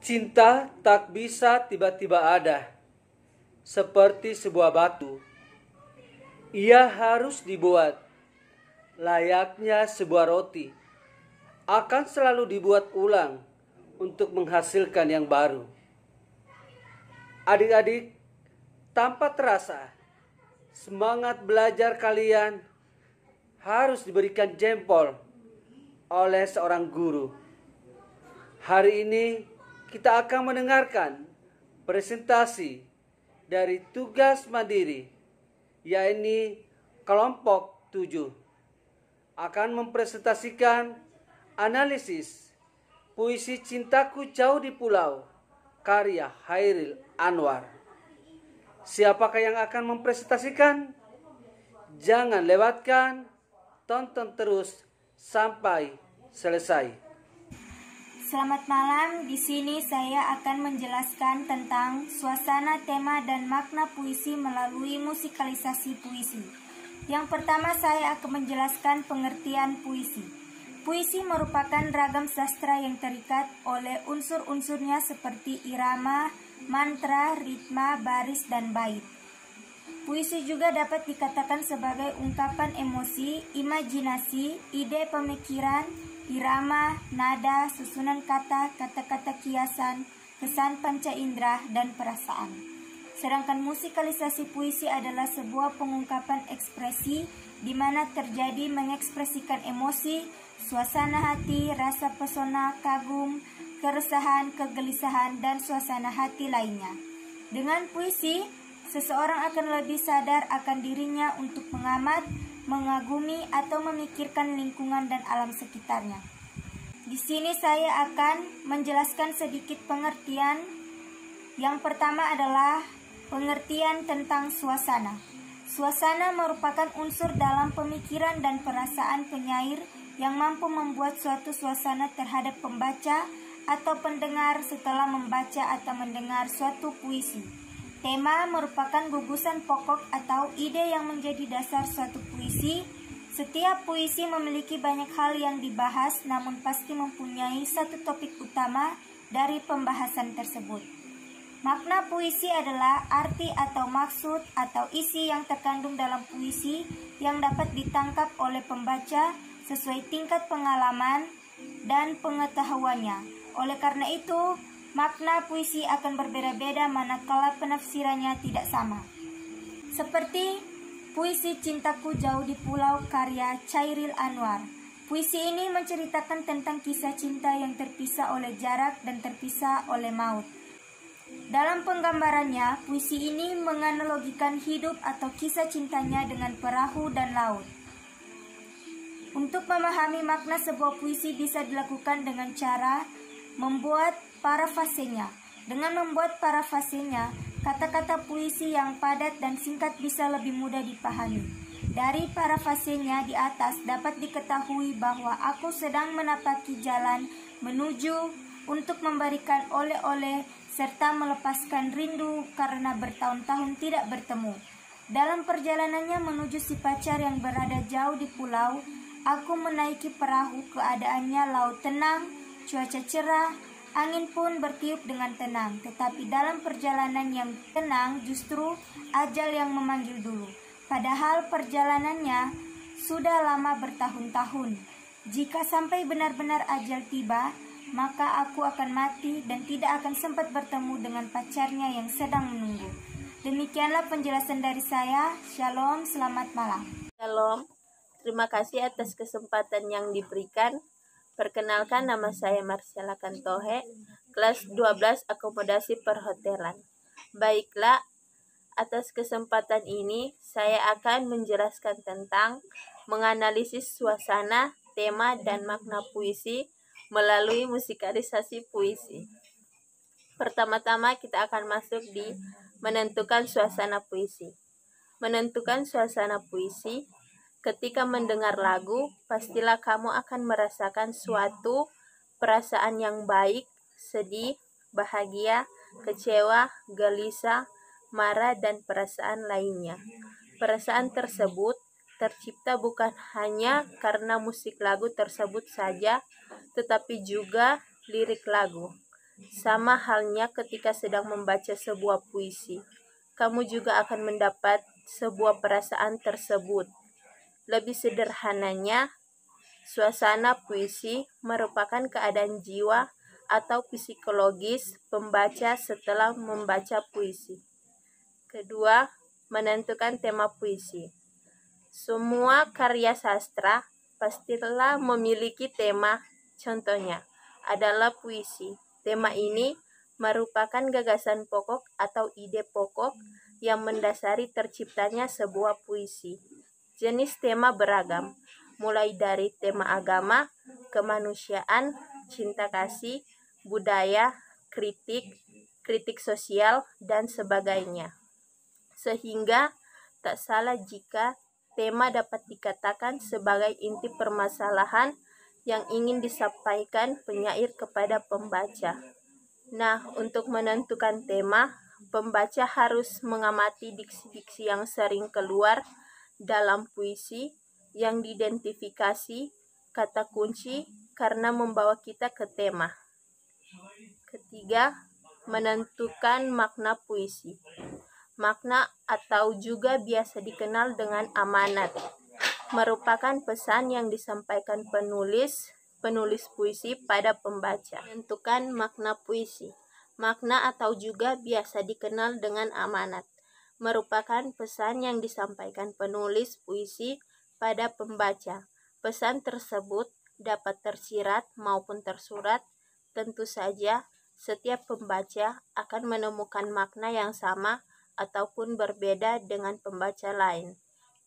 Cinta tak bisa tiba-tiba ada, seperti sebuah batu. Ia harus dibuat, layaknya sebuah roti. Akan selalu dibuat ulang untuk menghasilkan yang baru. Adik-adik, tanpa terasa, semangat belajar kalian harus diberikan jempol oleh seorang guru. Hari ini kita akan mendengarkan presentasi dari tugas mandiri, yaitu kelompok 7. Akan mempresentasikan analisis puisi Cintaku Jauh di Pulau, karya Chairil Anwar. Siapakah yang akan mempresentasikan? Jangan lewatkan, tonton terus sampai selesai. Selamat malam, di sini saya akan menjelaskan tentang suasana, tema, dan makna puisi melalui musikalisasi puisi. Yang pertama saya akan menjelaskan pengertian puisi. Puisi merupakan ragam sastra yang terikat oleh unsur-unsurnya seperti irama, mantra, ritma, baris, dan bait. Puisi juga dapat dikatakan sebagai ungkapan emosi, imajinasi, ide pemikiran, irama, nada, susunan kata, kata-kata kiasan, kesan panca indera, dan perasaan. Sedangkan musikalisasi puisi adalah sebuah pengungkapan ekspresi di mana terjadi mengekspresikan emosi, suasana hati, rasa pesona, kagum, keresahan, kegelisahan, dan suasana hati lainnya. Dengan puisi, seseorang akan lebih sadar akan dirinya untuk mengamat, mengagumi, atau memikirkan lingkungan dan alam sekitarnya. Di sini saya akan menjelaskan sedikit pengertian. Yang pertama adalah pengertian tentang suasana. Suasana merupakan unsur dalam pemikiran dan perasaan penyair yang mampu membuat suatu suasana terhadap pembaca atau pendengar setelah membaca atau mendengar suatu puisi. Tema merupakan gugusan pokok atau ide yang menjadi dasar suatu puisi. Setiap puisi memiliki banyak hal yang dibahas, namun pasti mempunyai satu topik utama dari pembahasan tersebut. Makna puisi adalah arti atau maksud atau isi yang terkandung dalam puisi yang dapat ditangkap oleh pembaca sesuai tingkat pengalaman dan pengetahuannya. Oleh karena itu, makna puisi akan berbeda-beda manakala penafsirannya tidak sama. Seperti puisi Cintaku Jauh di Pulau karya Chairil Anwar. Puisi ini menceritakan tentang kisah cinta yang terpisah oleh jarak dan terpisah oleh maut. Dalam penggambarannya, puisi ini menganalogikan hidup atau kisah cintanya dengan perahu dan laut. Untuk memahami makna sebuah puisi bisa dilakukan dengan cara membuat parafasenya. Dengan membuat parafasenya, kata-kata puisi yang padat dan singkat bisa lebih mudah dipahami. Dari parafasenya di atas dapat diketahui bahwa aku sedang menapaki jalan menuju untuk memberikan oleh-oleh serta melepaskan rindu karena bertahun-tahun tidak bertemu. Dalam perjalanannya menuju si pacar yang berada jauh di pulau, aku menaiki perahu, keadaannya laut tenang, cuaca cerah, angin pun bertiup dengan tenang. Tetapi dalam perjalanan yang tenang justru ajal yang memanggil dulu. Padahal perjalanannya sudah lama bertahun-tahun. Jika sampai benar-benar ajal tiba, maka aku akan mati dan tidak akan sempat bertemu dengan pacarnya yang sedang menunggu. Demikianlah penjelasan dari saya. Shalom, selamat malam. Shalom, terima kasih atas kesempatan yang diberikan. Perkenalkan, nama saya Marcella Kantohe, kelas 12 akomodasi perhotelan. Baiklah, atas kesempatan ini saya akan menjelaskan tentang menganalisis suasana, tema, dan makna puisi melalui musikalisasi puisi. Pertama-tama kita akan masuk di menentukan suasana puisi. Menentukan suasana puisi. Ketika mendengar lagu, pastilah kamu akan merasakan suatu perasaan yang baik, sedih, bahagia, kecewa, gelisah, marah, dan perasaan lainnya. Perasaan tersebut tercipta bukan hanya karena musik lagu tersebut saja, tetapi juga lirik lagu. Sama halnya ketika sedang membaca sebuah puisi, kamu juga akan mendapat sebuah perasaan tersebut. Lebih sederhananya, suasana puisi merupakan keadaan jiwa atau psikologis pembaca setelah membaca puisi. Kedua, menentukan tema puisi. Semua karya sastra pastilah memiliki tema. Contohnya adalah puisi. Tema ini merupakan gagasan pokok atau ide pokok yang mendasari terciptanya sebuah puisi. Jenis tema beragam, mulai dari tema agama, kemanusiaan, cinta kasih, budaya, kritik sosial, dan sebagainya. Sehingga tak salah jika tema dapat dikatakan sebagai inti permasalahan yang ingin disampaikan penyair kepada pembaca. Nah, untuk menentukan tema, pembaca harus mengamati diksi-diksi yang sering keluar dalam puisi yang diidentifikasi kata kunci karena membawa kita ke tema. Ketiga, menentukan makna puisi. Makna atau juga biasa dikenal dengan amanat merupakan pesan yang disampaikan penulis puisi pada pembaca. Menentukan makna puisi. Makna atau juga biasa dikenal dengan amanat merupakan pesan yang disampaikan penulis puisi pada pembaca. Pesan tersebut dapat tersirat maupun tersurat. Tentu saja setiap pembaca akan menemukan makna yang sama ataupun berbeda dengan pembaca lain.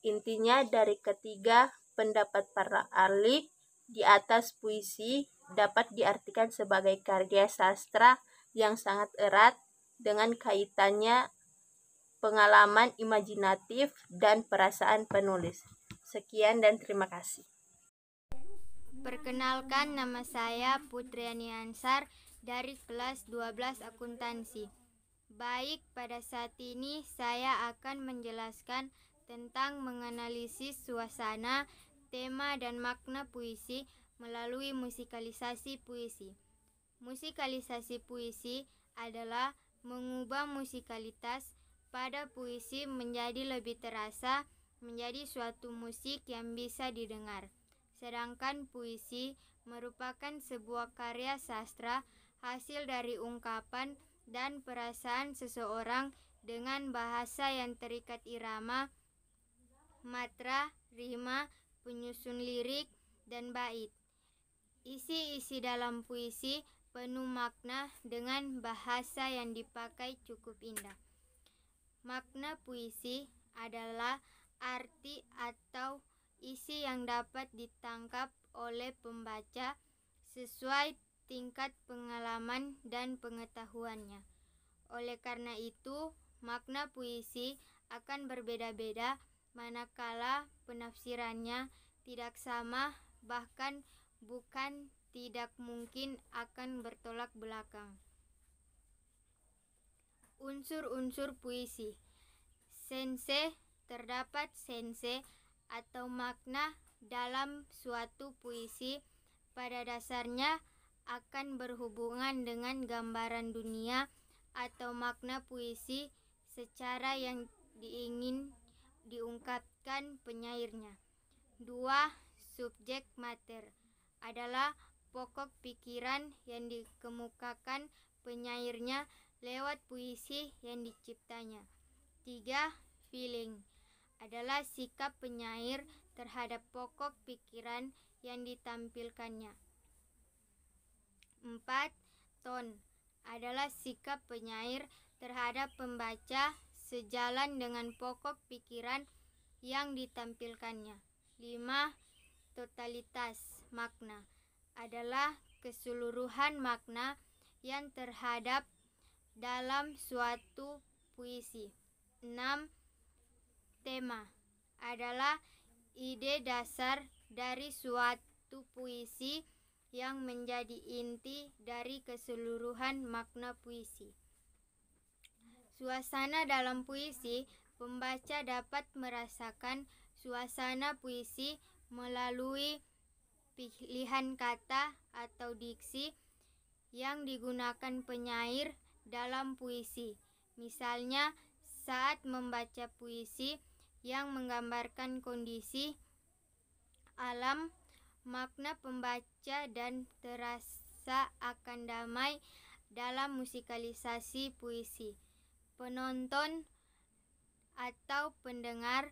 Intinya dari ketiga pendapat para ahli di atas, puisi dapat diartikan sebagai karya sastra yang sangat erat dengan kaitannya pengalaman imajinatif dan perasaan penulis. Sekian dan terima kasih. Perkenalkan, nama saya Putriani Ansar dari kelas 12 akuntansi. Baik, pada saat ini saya akan menjelaskan tentang menganalisis suasana, tema, dan makna puisi melalui musikalisasi puisi. Musikalisasi puisi adalah mengubah musikalitas pada puisi menjadi lebih terasa, menjadi suatu musik yang bisa didengar. Sedangkan puisi merupakan sebuah karya sastra hasil dari ungkapan dan perasaan seseorang dengan bahasa yang terikat irama, matra, rima, penyusun lirik, dan bait. Isi-isi dalam puisi penuh makna dengan bahasa yang dipakai cukup indah. Makna puisi adalah arti atau isi yang dapat ditangkap oleh pembaca sesuai tingkat pengalaman dan pengetahuannya. Oleh karena itu, makna puisi akan berbeda-beda manakala penafsirannya tidak sama, bahkan bukan tidak mungkin akan bertolak belakang. Unsur-unsur puisi. Sense. Terdapat sense atau makna dalam suatu puisi pada dasarnya akan berhubungan dengan gambaran dunia atau makna puisi secara yang diingin diungkapkan penyairnya. 2. Subjek mater adalah pokok pikiran yang dikemukakan penyairnya lewat puisi yang diciptanya. 3. Feeling adalah sikap penyair terhadap pokok pikiran yang ditampilkannya. 4. Tone adalah sikap penyair terhadap pembaca sejalan dengan pokok pikiran yang ditampilkannya. 5. Totalitas makna adalah keseluruhan makna yang terhadap dalam suatu puisi. 6. Tema adalah ide dasar dari suatu puisi yang menjadi inti dari keseluruhan makna puisi. Suasana dalam puisi, pembaca dapat merasakan suasana puisi melalui pilihan kata atau diksi yang digunakan penyair dalam puisi. Misalnya, saat membaca puisi yang menggambarkan kondisi alam, makna pembaca dan terasa akan damai dalam musikalisasi puisi. Penonton atau pendengar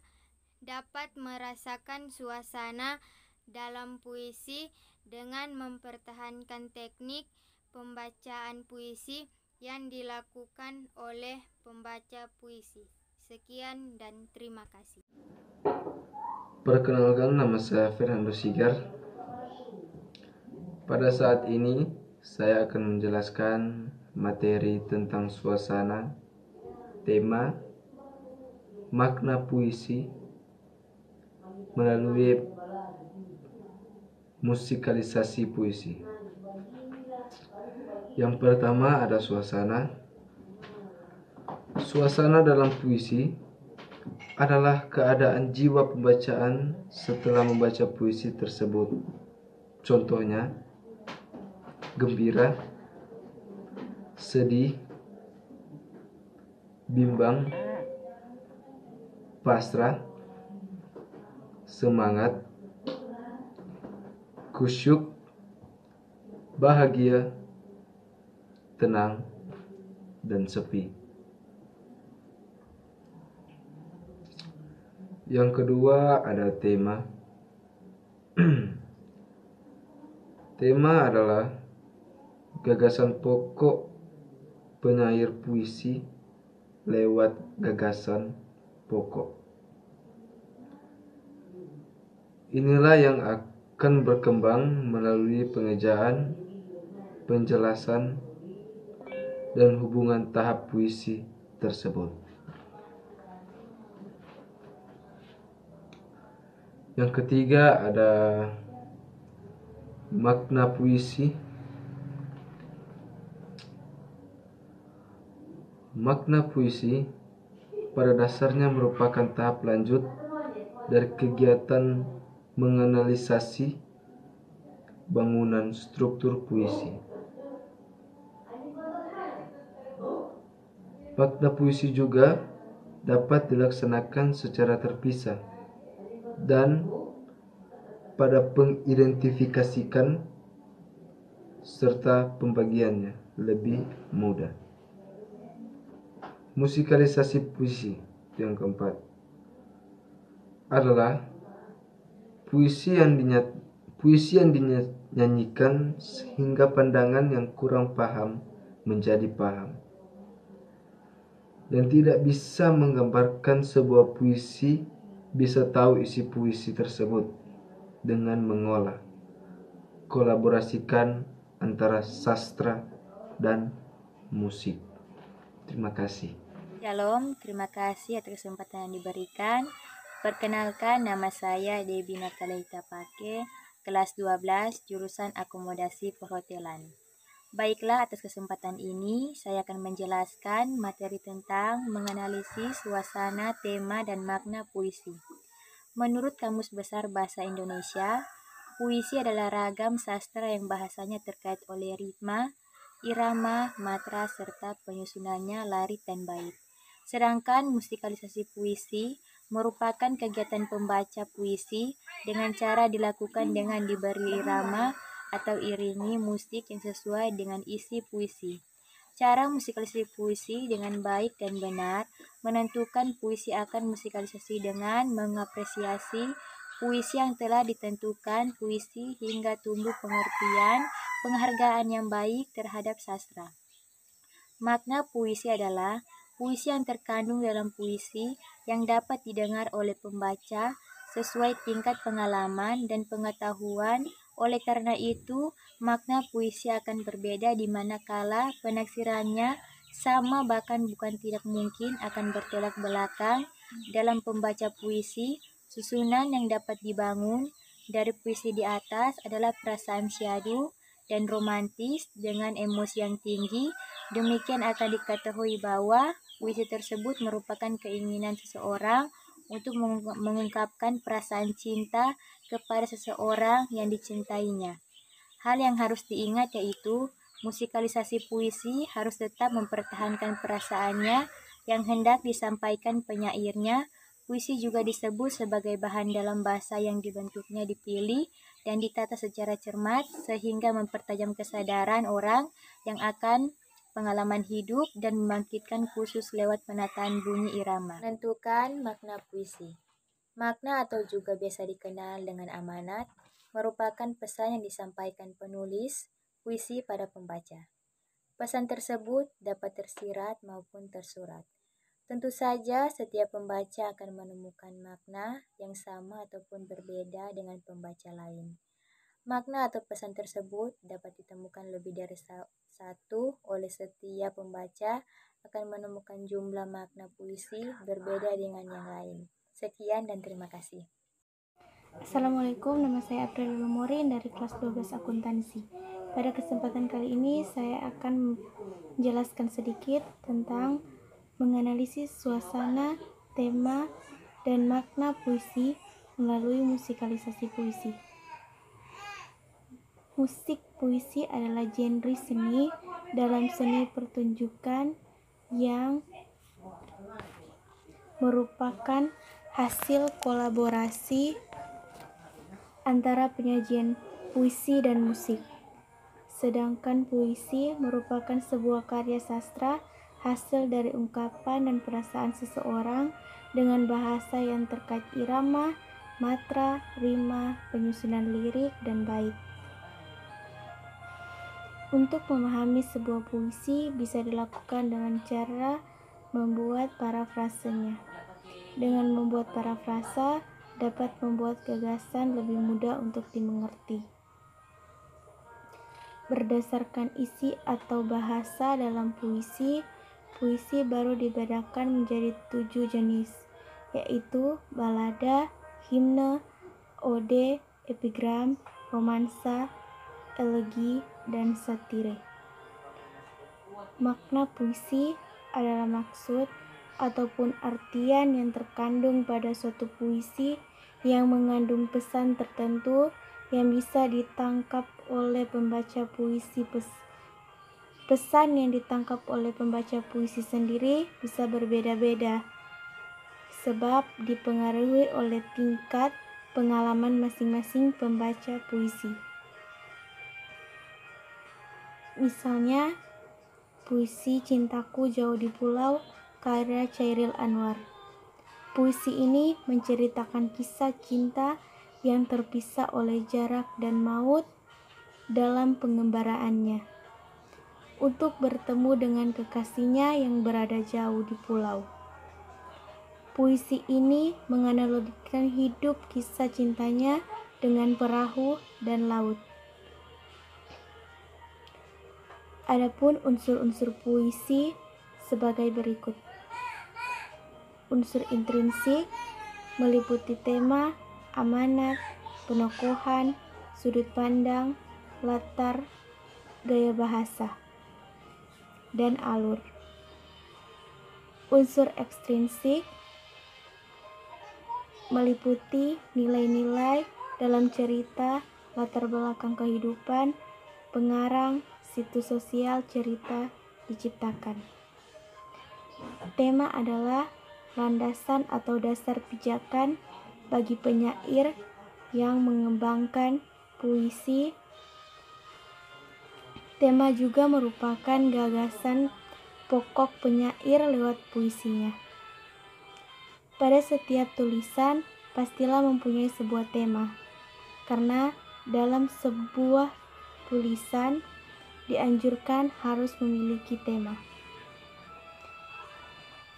dapat merasakan suasana dalam puisi dengan mempertahankan teknik pembacaan puisi yang dilakukan oleh pembaca puisi. Sekian dan terima kasih. Perkenalkan, nama saya Fernando Sigar. Pada saat ini saya akan menjelaskan materi tentang suasana, tema, makna puisi melalui musikalisasi puisi. Yang pertama ada suasana. Suasana dalam puisi adalah keadaan jiwa pembacaan setelah membaca puisi tersebut. Contohnya, gembira, sedih, bimbang, pasrah, semangat, kusyuk, bahagia, tenang, dan sepi. Yang kedua ada tema. Tema adalah gagasan pokok penyair puisi lewat gagasan pokok. Inilah yang akan berkembang melalui pengejaan, penjelasan, dan hubungan tahap puisi tersebut. Yang ketiga ada makna puisi. Makna puisi pada dasarnya merupakan tahap lanjut dari kegiatan menganalisasi bangunan struktur puisi. Makna puisi juga dapat dilaksanakan secara terpisah dan pada pengidentifikasikan serta pembagiannya lebih mudah. Musikalisasi puisi yang keempat adalah puisi yang dinyanyikan sehingga pandangan yang kurang paham menjadi paham, dan tidak bisa menggambarkan sebuah puisi bisa tahu isi puisi tersebut dengan mengolah, kolaborasikan antara sastra dan musik. Terima kasih. Shalom, terima kasih atas kesempatan yang diberikan. Perkenalkan, nama saya Debbie Natalaita Pake, kelas 12, jurusan akomodasi perhotelan. Baiklah, atas kesempatan ini saya akan menjelaskan materi tentang menganalisis suasana, tema, dan makna puisi. Menurut Kamus Besar Bahasa Indonesia, puisi adalah ragam sastra yang bahasanya terkait oleh ritma, irama, matra, serta penyusunannya larit dan bait. Sedangkan musikalisasi puisi merupakan kegiatan pembaca puisi dengan cara dilakukan dengan diberi irama atau iringi musik yang sesuai dengan isi puisi. Cara musikalisasi puisi dengan baik dan benar menentukan puisi akan musikalisasi dengan mengapresiasi puisi yang telah ditentukan puisi hingga tumbuh pengertian penghargaan yang baik terhadap sastra. Makna puisi adalah puisi yang terkandung dalam puisi yang dapat didengar oleh pembaca sesuai tingkat pengalaman dan pengetahuan. Oleh karena itu, makna puisi akan berbeda di manakala penaksirannya sama bahkan bukan tidak mungkin akan bertolak belakang. Dalam pembaca puisi, susunan yang dapat dibangun dari puisi di atas adalah perasaan syahdu dan romantis dengan emosi yang tinggi. Demikian akan diketahui bahwa puisi tersebut merupakan keinginan seseorang untuk mengungkapkan perasaan cinta kepada seseorang yang dicintainya. Hal yang harus diingat yaitu Musikalisasi puisi harus tetap mempertahankan perasaannya yang hendak disampaikan penyairnya. Puisi juga disebut sebagai bahan dalam bahasa yang dibentuknya dipilih dan ditata secara cermat sehingga mempertajam kesadaran orang yang akan pengalaman hidup dan membangkitkan khusus lewat penataan bunyi irama. Menentukan makna puisi. Makna atau juga biasa dikenal dengan amanat merupakan pesan yang disampaikan penulis puisi pada pembaca. Pesan tersebut dapat tersirat maupun tersurat. Tentu saja setiap pembaca akan menemukan makna yang sama ataupun berbeda dengan pembaca lain. Makna atau pesan tersebut dapat ditemukan lebih dari satu oleh setiap pembaca akan menemukan jumlah makna puisi berbeda dengan yang lain. Sekian dan terima kasih. Assalamualaikum, nama saya April Lumorin dari kelas 12 akuntansi. Pada kesempatan kali ini saya akan menjelaskan sedikit tentang menganalisis suasana, tema, dan makna puisi melalui musikalisasi puisi. Musik puisi adalah genre seni dalam seni pertunjukan yang merupakan hasil kolaborasi antara penyajian puisi dan musik. Sedangkan puisi merupakan sebuah karya sastra hasil dari ungkapan dan perasaan seseorang dengan bahasa yang terkait irama, matra, rima, penyusunan lirik, dan bait. Untuk memahami sebuah puisi bisa dilakukan dengan cara membuat parafrasenya. Dengan membuat parafrasa dapat membuat gagasan lebih mudah untuk dimengerti. Berdasarkan isi atau bahasa dalam puisi, puisi baru dibedakan menjadi 7 jenis, yaitu balada, himne, ode, epigram, romansa, elegi, dan satire. Makna puisi adalah maksud ataupun artian yang terkandung pada suatu puisi yang mengandung pesan tertentu yang bisa ditangkap oleh pembaca puisi. Pesan yang ditangkap oleh pembaca puisi sendiri bisa berbeda-beda sebab dipengaruhi oleh tingkat pengalaman masing-masing pembaca puisi. Misalnya, puisi Cintaku Jauh di Pulau karya Chairil Anwar. Puisi ini menceritakan kisah cinta yang terpisah oleh jarak dan maut dalam pengembaraannya untuk bertemu dengan kekasihnya yang berada jauh di pulau. Puisi ini menganalogikan hidup kisah cintanya dengan perahu dan laut. Adapun unsur-unsur puisi sebagai berikut. Unsur intrinsik meliputi tema, amanat, penokohan, sudut pandang, latar, gaya bahasa, dan alur. Unsur ekstrinsik meliputi nilai-nilai dalam cerita, latar belakang kehidupan, pengarang, situs sosial cerita diciptakan. Tema adalah landasan atau dasar pijakan bagi penyair yang mengembangkan puisi. Tema juga merupakan gagasan pokok penyair lewat puisinya. Pada setiap tulisan pastilah mempunyai sebuah tema, karena dalam sebuah tulisan dianjurkan harus memiliki tema.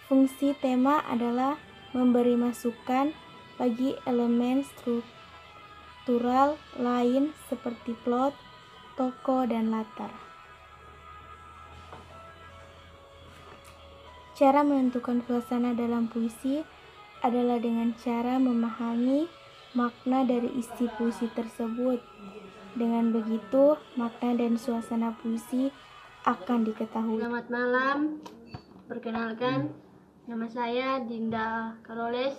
Fungsi tema adalah memberi masukan bagi elemen struktural lain seperti plot, tokoh, dan latar. Cara menentukan suasana dalam puisi adalah dengan cara memahami makna dari isi puisi tersebut. Dengan begitu, makna dan suasana puisi akan diketahui. Selamat malam, perkenalkan, nama saya Dinda Karoles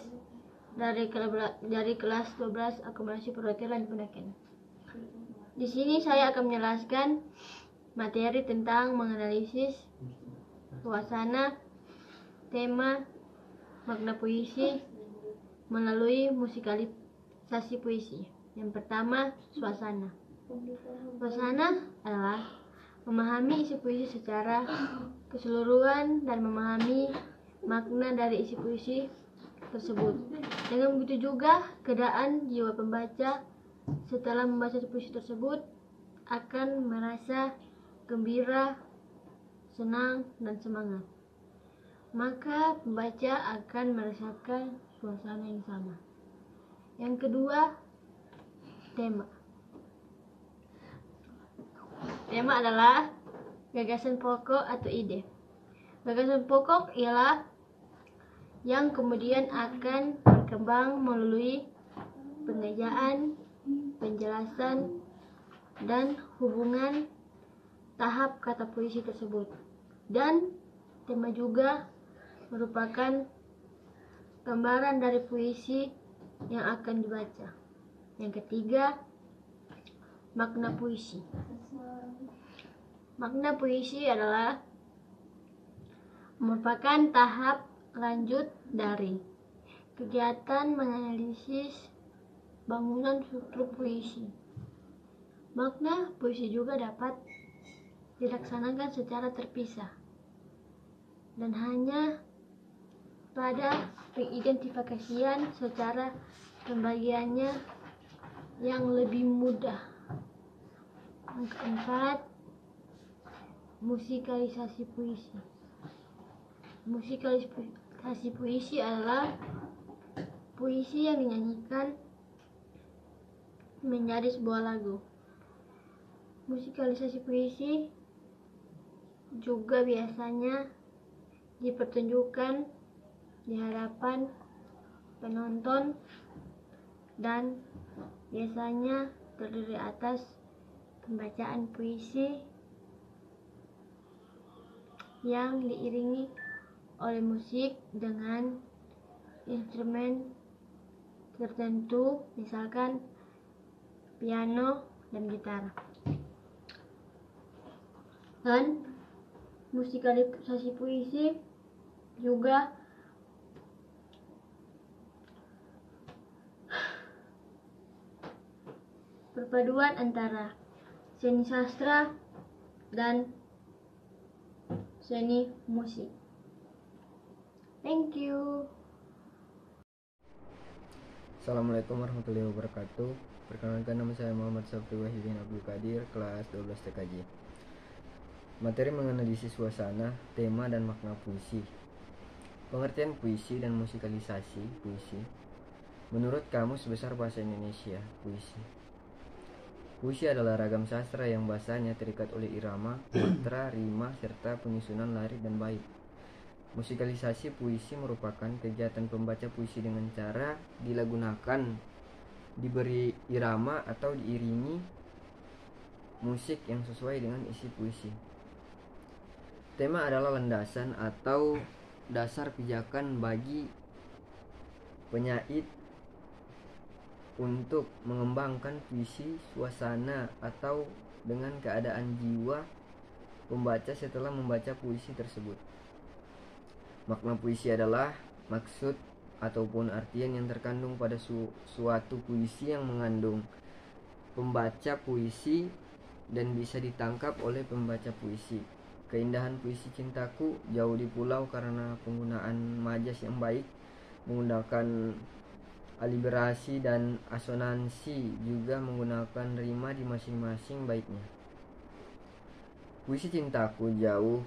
dari kelas 12 akomodasi perhotelan Bunaken. Di sini saya akan menjelaskan materi tentang menganalisis suasana, tema, makna puisi melalui musikalisasi puisi. Yang pertama, suasana. Suasana adalah memahami isi puisi secara keseluruhan dan memahami makna dari isi puisi tersebut. Dengan begitu juga keadaan jiwa pembaca setelah membaca puisi tersebut akan merasa gembira, senang, dan semangat. Maka pembaca akan merasakan suasana yang sama. Yang kedua, tema. Tema adalah gagasan pokok atau ide. Gagasan pokok ialah yang kemudian akan berkembang melalui pengejaan, penjelasan, dan hubungan tahap kata puisi tersebut. Dan tema juga merupakan gambaran dari puisi yang akan dibaca. Yang ketiga, makna puisi. Makna puisi adalah merupakan tahap lanjut dari kegiatan menganalisis bangunan struktur puisi. Makna puisi juga dapat dilaksanakan secara terpisah dan hanya pada pengidentifikasian secara pembagiannya yang lebih mudah. Yang keempat, musikalisasi puisi. Musikalisasi puisi adalah puisi yang dinyanyikan menjadi sebuah lagu. Musikalisasi puisi juga biasanya dipertunjukkan di hadapan penonton dan biasanya terdiri atas pembacaan puisi yang diiringi oleh musik dengan instrumen tertentu, misalkan piano dan gitar. Dan musikalisasi puisi juga perpaduan antara seni sastra dan seni musik. Thank you. Assalamualaikum warahmatullahi wabarakatuh. Perkenalkan, nama saya Muhammad Sabtu Wahidin Abdul Qadir, kelas 12 TKJ. Materi menganalisis suasana, tema, dan makna puisi. Pengertian puisi dan musikalisasi puisi. Menurut Kamus Besar Bahasa Indonesia, puisi. Puisi adalah ragam sastra yang bahasanya terikat oleh irama, matra, rima, serta penyusunan larik dan bait. Musikalisasi puisi merupakan kegiatan pembaca puisi dengan cara dilagunakan, diberi irama atau diiringi musik yang sesuai dengan isi puisi. Tema adalah landasan atau dasar pijakan bagi penyair untuk mengembangkan puisi, suasana, atau dengan keadaan jiwa pembaca setelah membaca puisi tersebut. Makna puisi adalah maksud ataupun artian yang terkandung pada suatu puisi yang mengandung pembaca puisi dan bisa ditangkap oleh pembaca puisi. Keindahan puisi Cintaku jauh di pulau karena penggunaan majas yang baik, menggunakan aliberasi dan asonansi, juga menggunakan rima di masing-masing baitnya. Puisi Cintaku Jauh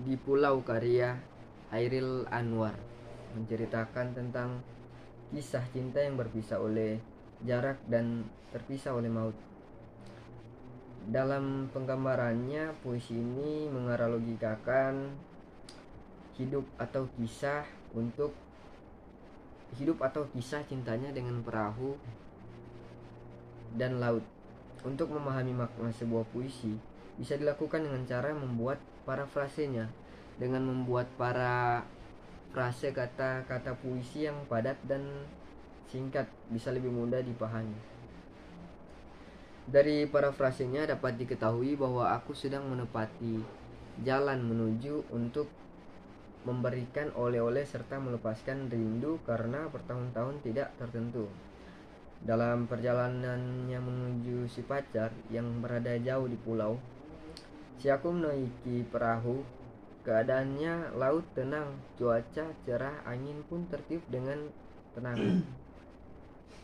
di Pulau karya Hairil Anwar menceritakan tentang kisah cinta yang berpisah oleh jarak dan terpisah oleh maut. Dalam penggambarannya, puisi ini menganalogikakan hidup atau kisah cintanya dengan perahu dan laut. Untuk memahami makna sebuah puisi bisa dilakukan dengan cara membuat parafrasenya, dengan membuat para frase kata-kata puisi yang padat dan singkat bisa lebih mudah dipahami. Dari parafrasenya dapat diketahui bahwa aku sedang menepati jalan menuju untuk memberikan oleh-oleh serta melepaskan rindu karena bertahun-tahun tidak tertentu. Dalam perjalanannya menuju si pacar yang berada jauh di pulau, si aku menaiki perahu. Keadaannya laut tenang, cuaca cerah, angin pun tertiup dengan tenang.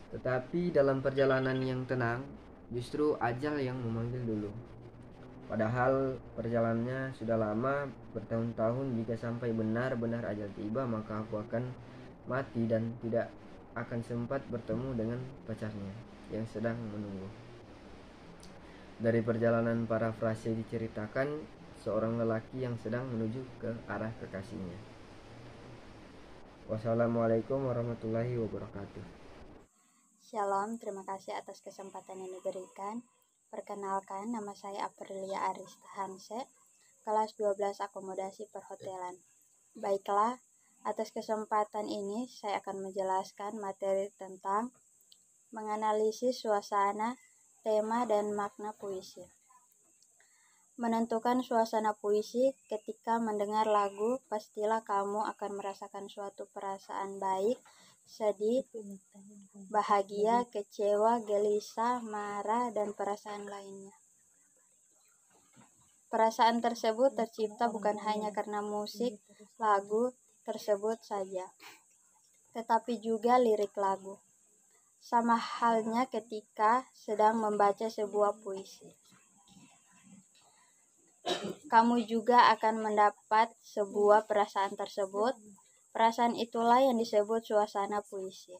Tetapi dalam perjalanan yang tenang, justru ajal yang memanggil dulu. Padahal perjalanannya sudah lama, bertahun-tahun. Jika sampai benar-benar ajal tiba, maka aku akan mati dan tidak akan sempat bertemu dengan pacarnya yang sedang menunggu. Dari perjalanan parafrase diceritakan seorang lelaki yang sedang menuju ke arah kekasihnya. Wassalamualaikum warahmatullahi wabarakatuh. Shalom, terima kasih atas kesempatan yang diberikan. Perkenalkan, nama saya Aprilia Arista Hanse, kelas 12 akomodasi perhotelan. Baiklah, atas kesempatan ini saya akan menjelaskan materi tentang menganalisis suasana, tema, dan makna puisi. Menentukan suasana puisi. Ketika mendengar lagu, pastilah kamu akan merasakan suatu perasaan baik, sedih, bahagia, kecewa, gelisah, marah, dan perasaan lainnya. Perasaan tersebut tercipta bukan hanya karena musik lagu tersebut saja, tetapi juga lirik lagu. Sama halnya ketika sedang membaca sebuah puisi. Kamu juga akan mendapat sebuah perasaan tersebut. Perasaan itulah yang disebut suasana puisi.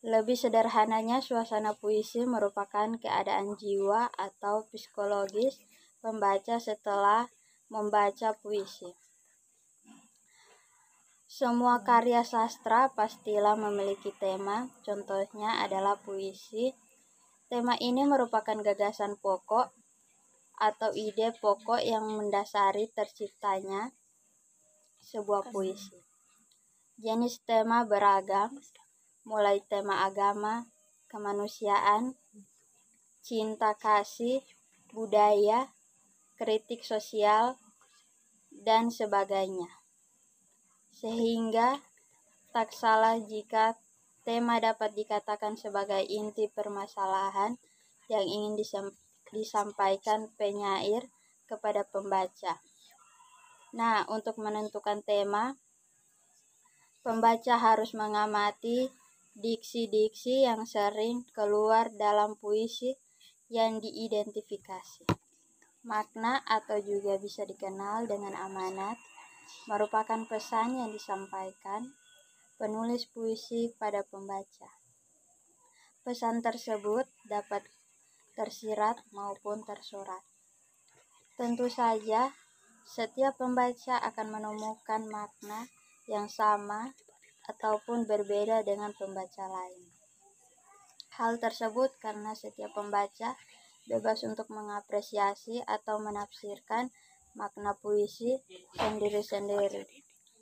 Lebih sederhananya, suasana puisi merupakan keadaan jiwa atau psikologis pembaca setelah membaca puisi. Semua karya sastra pastilah memiliki tema, contohnya adalah puisi. Tema ini merupakan gagasan pokok atau ide pokok yang mendasari terciptanya sebuah puisi. Jenis tema beragam, mulai tema agama, kemanusiaan, cinta kasih, budaya, kritik sosial, dan sebagainya. Sehingga tak salah jika tema dapat dikatakan sebagai inti permasalahan yang ingin disampaikan penyair kepada pembaca. Nah, untuk menentukan tema, pembaca harus mengamati diksi-diksi yang sering keluar dalam puisi yang diidentifikasi. Makna atau juga bisa dikenal dengan amanat merupakan pesan yang disampaikan penulis puisi pada pembaca. Pesan tersebut dapat tersirat maupun tersurat. Tentu saja, setiap pembaca akan menemukan makna yang sama ataupun berbeda dengan pembaca lain. Hal tersebut karena setiap pembaca bebas untuk mengapresiasi atau menafsirkan makna puisi sendiri-sendiri.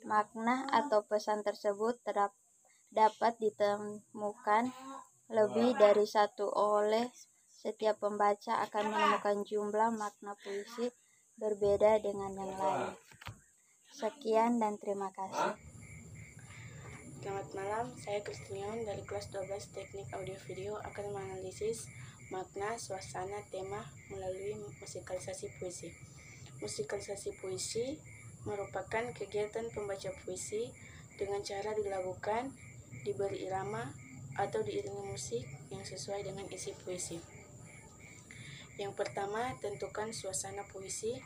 Makna atau pesan tersebut dapat ditemukan lebih dari satu oleh setiap pembaca akan menemukan jumlah makna puisi berbeda dengan yang lain. Sekian dan terima kasih. Selamat malam, saya Kristinion dari kelas 12 Teknik Audio Video akan menganalisis makna, suasana, tema melalui musikalisasi puisi. Musikalisasi puisi merupakan kegiatan pembaca puisi dengan cara dilakukan, diberi irama, atau diiringi musik yang sesuai dengan isi puisi. Yang pertama, tentukan suasana puisi.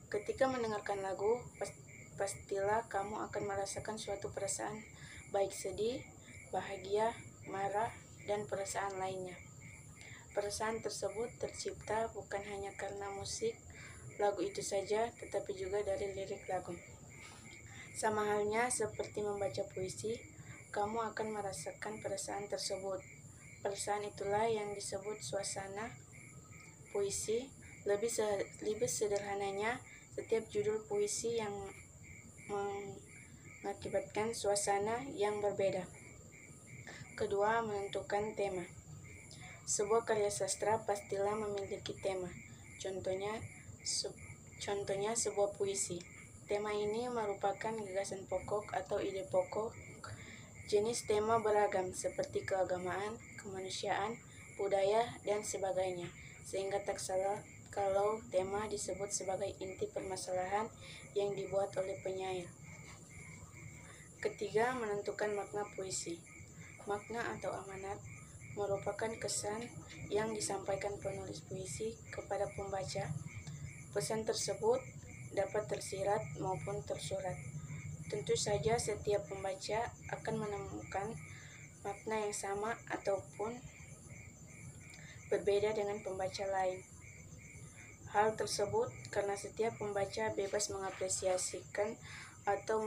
Ketika mendengarkan lagu, pastilah kamu akan merasakan suatu perasaan, baik sedih, bahagia, marah, dan perasaan lainnya. Perasaan tersebut tercipta bukan hanya karena musik lagu itu saja, tetapi juga dari lirik lagu. Sama halnya seperti membaca puisi, kamu akan merasakan perasaan tersebut. Perasaan itulah yang disebut suasana puisi. Lebih sederhananya, setiap judul puisi yang mengakibatkan suasana yang berbeda. Kedua, menentukan tema. Sebuah karya sastra pastilah memiliki tema. Contohnya sebuah puisi. Tema ini merupakan gagasan pokok atau ide pokok. Jenis tema beragam seperti keagamaan, kemanusiaan, budaya, dan sebagainya. Sehingga tak salah kalau tema disebut sebagai inti permasalahan yang dibuat oleh penyair. Ketiga, menentukan makna puisi. Makna atau amanat merupakan kesan yang disampaikan penulis puisi kepada pembaca. Pesan tersebut dapat tersirat maupun tersurat. Tentu saja setiap pembaca akan menemukan makna yang sama ataupun berbeda dengan pembaca lain. Hal tersebut karena setiap pembaca bebas mengapresiasikan atau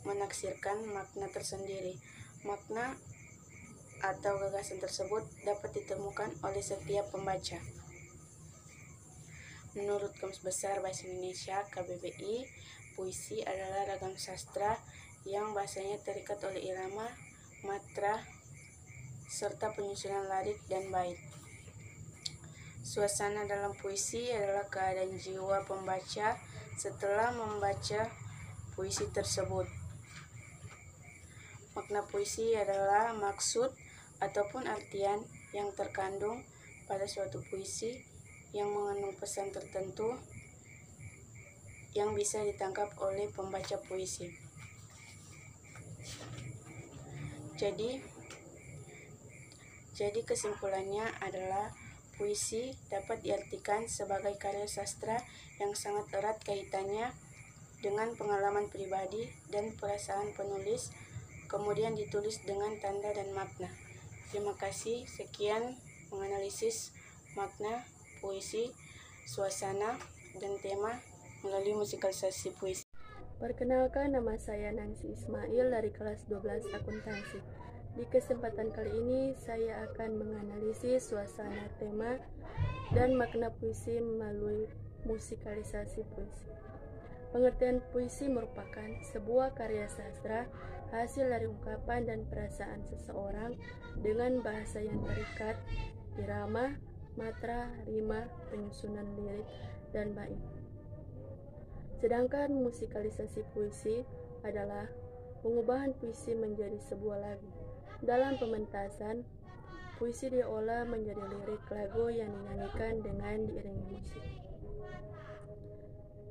menaksirkan makna tersendiri. Makna atau gagasan tersebut dapat ditemukan oleh setiap pembaca. Menurut Kamus Besar Bahasa Indonesia KBBI, puisi adalah ragam sastra yang bahasanya terikat oleh irama, matra, serta penyusunan lirik dan bait. Suasana dalam puisi adalah keadaan jiwa pembaca setelah membaca puisi tersebut. Makna puisi adalah maksud ataupun artian yang terkandung pada suatu puisi yang mengandung pesan tertentu yang bisa ditangkap oleh pembaca puisi. Jadi kesimpulannya adalah puisi dapat diartikan sebagai karya sastra yang sangat erat kaitannya dengan pengalaman pribadi dan perasaan penulis, kemudian ditulis dengan tanda dan makna. Terima kasih. Sekian menganalisis makna, puisi, suasana, dan tema melalui musikalisasi puisi. Perkenalkan, nama saya Nancy Ismail dari kelas 12 akuntansi. Di kesempatan kali ini saya akan menganalisis suasana, tema, dan makna puisi melalui musikalisasi puisi. Pengertian puisi merupakan sebuah karya sastra hasil dari ungkapan dan perasaan seseorang dengan bahasa yang terikat, irama, matra, rima, penyusunan lirik, dan bait. Sedangkan musikalisasi puisi adalah pengubahan puisi menjadi sebuah lagu. Dalam pementasan, puisi diolah menjadi lirik lagu yang dinyanyikan dengan diiringi musik.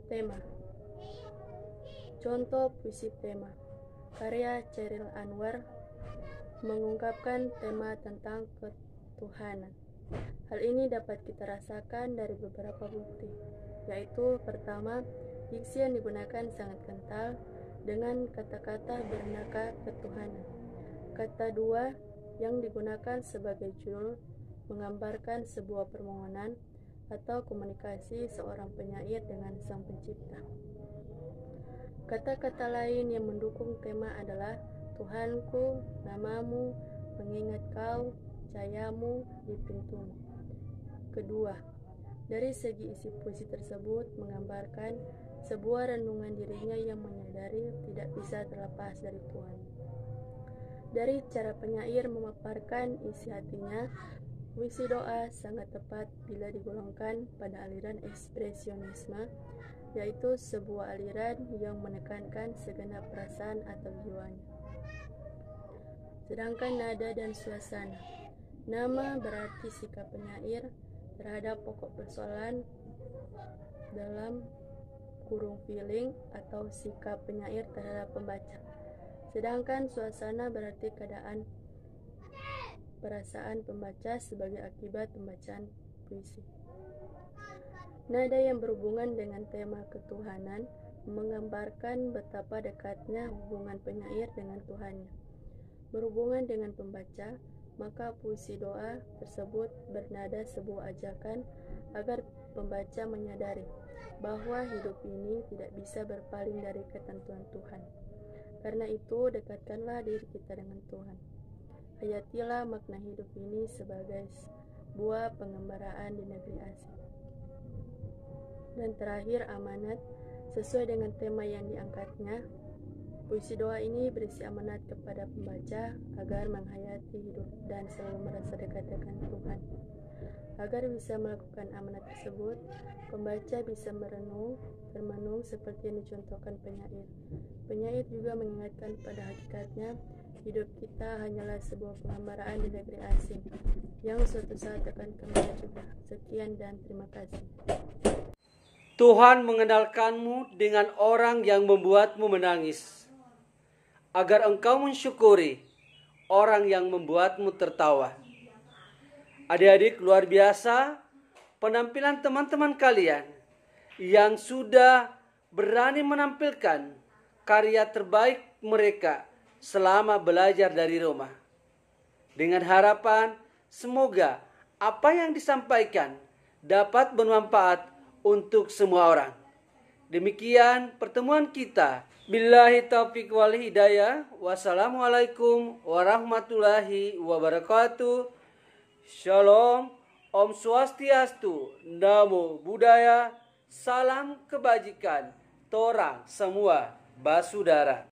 Tema. Contoh puisi tema. Karya Chairil Anwar mengungkapkan tema tentang ketuhanan. Hal ini dapat kita rasakan dari beberapa bukti, yaitu pertama, diksi yang digunakan sangat kental dengan kata-kata bernaka ketuhanan. Kata dua yang digunakan sebagai judul menggambarkan sebuah permohonan atau komunikasi seorang penyair dengan sang pencipta. Kata-kata lain yang mendukung tema adalah Tuhanku, namamu, mengingat kau, cahayamu di pintumu. Kedua, dari segi isi puisi tersebut menggambarkan sebuah renungan dirinya yang menyadari tidak bisa terlepas dari Tuhan. Dari cara penyair memaparkan isi hatinya, puisi doa sangat tepat bila digolongkan pada aliran ekspresionisme, yaitu sebuah aliran yang menekankan segenap perasaan atau jiwanya. Sedangkan nada dan suasana. Nama berarti sikap penyair terhadap pokok persoalan dalam kurung feeling atau sikap penyair terhadap pembaca. Sedangkan suasana berarti keadaan perasaan pembaca sebagai akibat pembacaan puisi. Nada yang berhubungan dengan tema ketuhanan menggambarkan betapa dekatnya hubungan penyair dengan Tuhannya. Berhubungan dengan pembaca, maka puisi doa tersebut bernada sebuah ajakan agar pembaca menyadari bahwa hidup ini tidak bisa berpaling dari ketentuan Tuhan. Karena itu, dekatkanlah diri kita dengan Tuhan. Hayatilah makna hidup ini sebagai sebuah pengembaraan di negeri asing. Dan terakhir, amanat. Sesuai dengan tema yang diangkatnya, Puisi doa ini berisi amanat kepada pembaca agar menghayati hidup dan selalu merasa dekat dengan Tuhan. Agar bisa melakukan amanat tersebut, pembaca bisa termenung seperti yang dicontohkan penyair. Penyair juga mengingatkan pada hakikatnya, hidup kita hanyalah sebuah penghambaraan di negeri asing, yang suatu saat akan kembali juga. Sekian dan terima kasih. Tuhan mengenalkanmu dengan orang yang membuatmu menangis, agar engkau mensyukuri orang yang membuatmu tertawa. Adik-adik, luar biasa penampilan teman-teman kalian yang sudah berani menampilkan karya terbaik mereka selama belajar dari rumah. Dengan harapan semoga apa yang disampaikan dapat bermanfaat untuk semua orang. Demikian pertemuan kita. Billahi taufiq wal hidayah. Wassalamualaikum warahmatullahi wabarakatuh. Shalom, Om Swastiastu, Namo Buddhaya, salam kebajikan, torang semua basudara.